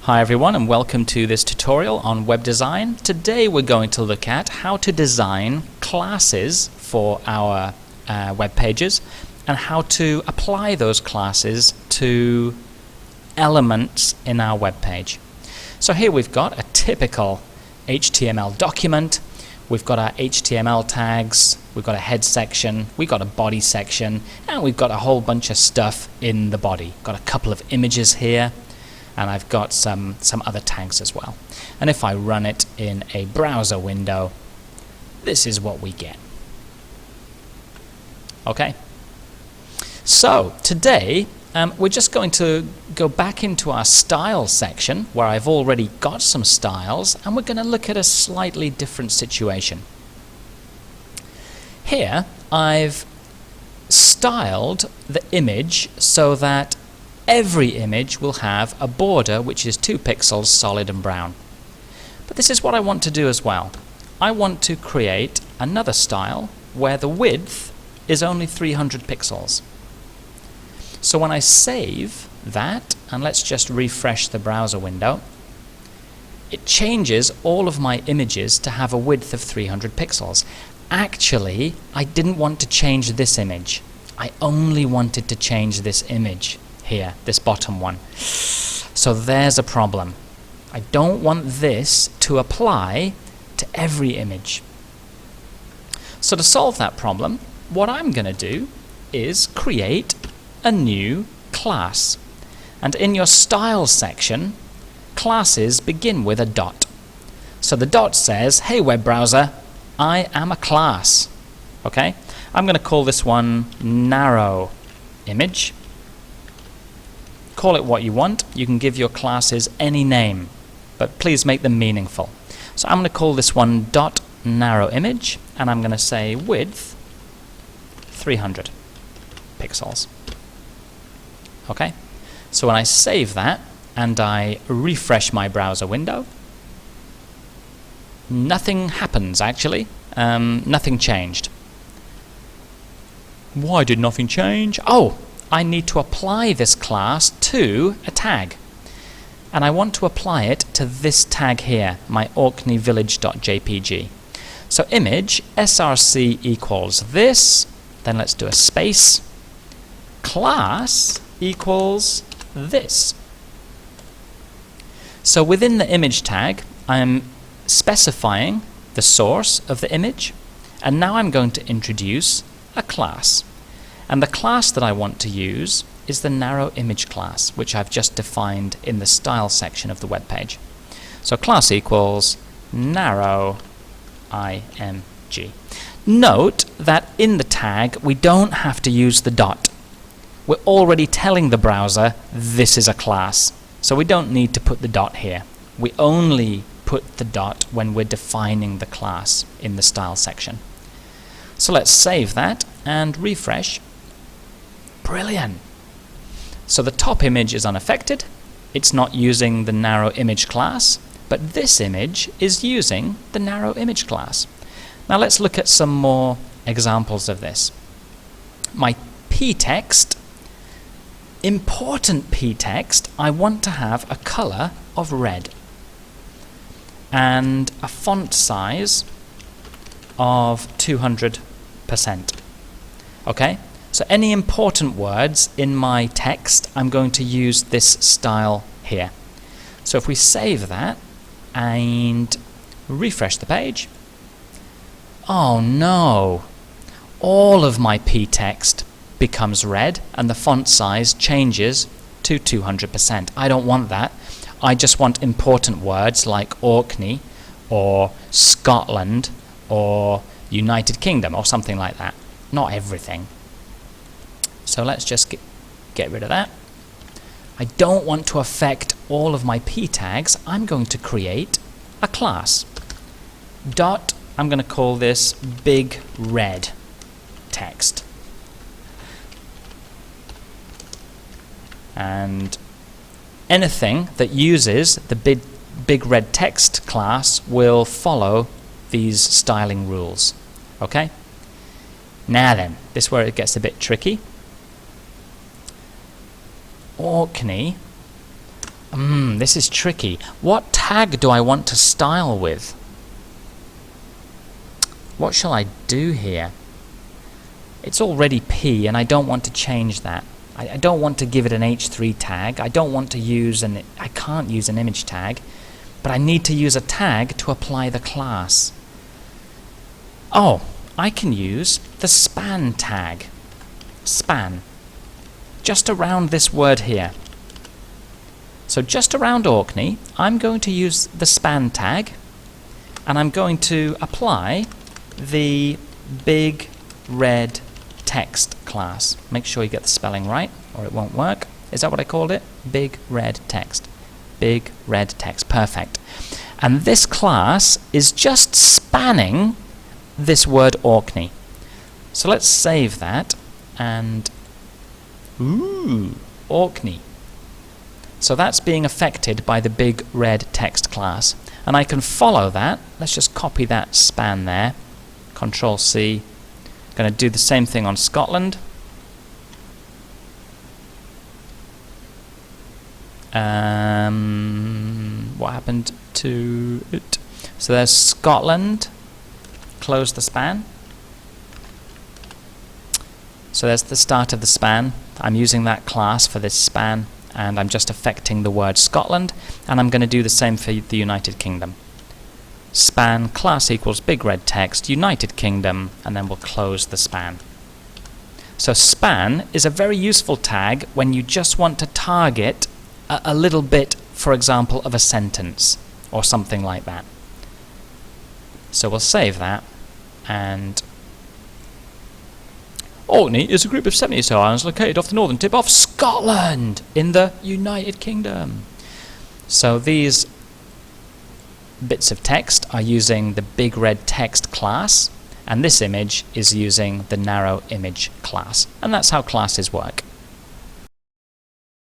Hi everyone, and welcome to this tutorial on web design. Today we're going to look at how to design classes for our web pages and how to apply those classes to elements in our web page. So here we've got a typical HTML document. We've got our HTML tags, we've got a head section, we've got a body section, and we've got a whole bunch of stuff in the body. Got a couple of images here, and I've got some other tags as well. And if I run it in a browser window, this is what we get. Okay? So today we're just going to go back into our style section where I've already got some styles, and we're going to look at a slightly different situation. Here I've styled the image so that every image will have a border which is 2 pixels solid and brown. But this is what I want to do as well. I want to create another style where the width is only 300 pixels. So when I save that, and let's just refresh the browser window, it changes all of my images to have a width of 300 pixels. Actually, I didn't want to change this image. I only wanted to change this image here, this bottom one. So there's a problem. I don't want this to apply to every image. So to solve that problem, what I'm going to do is create a new class. And in your style section, classes begin with a dot. So the dot says, hey web browser, I am a class. Okay? I'm going to call this one narrow image. Call it what you want. You can give your classes any name, but please make them meaningful. So I'm going to call this one dot narrow image, and I'm going to say width 300 pixels. Okay? So when I save that and I refresh my browser window, nothing happens actually. Nothing changed. Why did nothing change? Oh! I need to apply this class to a tag. And I want to apply it to this tag here, my orkneyvillage.jpg. So image src equals this, then let's do a space, class equals this. So within the image tag, I'm specifying the source of the image, and now I'm going to introduce a class. And the class that I want to use is the narrow image class, which I've just defined in the style section of the web page. So class equals narrow img. Note that in the tag we don't have to use the dot. We're already telling the browser this is a class, so we don't need to put the dot here. We only put the dot when we're defining the class in the style section. So let's save that and refresh. Brilliant! So the top image is unaffected. It's not using the narrow image class, but this image is using the narrow image class. Now let's look at some more examples of this. My p-text, important p-text, I want to have a color of red and a font size of 200%. Okay? So any important words in my text, I'm going to use this style here. So if we save that and refresh the page, oh no! All of my p-text becomes red and the font size changes to 200%. I don't want that. I just want important words like Orkney or Scotland or United Kingdom or something like that. Not everything. So let's just get rid of that. I don't want to affect all of my p tags. I'm going to create a class. Dot, I'm going to call this big red text. And anything that uses the big red text class will follow these styling rules. Okay? Now then, this is where it gets a bit tricky. Orkney This is tricky. What tag do I want to style with? What shall I do here? It's already P, and I don't want to change that. I don't want to give it an H3 tag. I don't want to use I can't use an image tag, but I need to use a tag to apply the class. Oh, I can use the span tag. Span. Just around this word here. So just around Orkney, I'm going to use the span tag, and I'm going to apply the big red text class. Make sure you get the spelling right, or it won't work. Is that what I called it? Big red text. Big red text. Perfect. And this class is just spanning this word Orkney. So let's save that, and Orkney. So that's being affected by the big red text class. And I can follow that. Let's just copy that span there. Control C. Going to do the same thing on Scotland. What happened to it? So there's Scotland. Close the span. So there's the start of the span. I'm using that class for this span, and I'm just affecting the word Scotland, and I'm going to do the same for the United Kingdom. Span class equals big red text United Kingdom, and then we'll close the span. So span is a very useful tag when you just want to target a little bit, for example, of a sentence or something like that. So we'll save that, and Orkney is a group of 70 islands located off the northern tip of Scotland in the United Kingdom. So these bits of text are using the big red text class, and this image is using the narrow image class. And that's how classes work.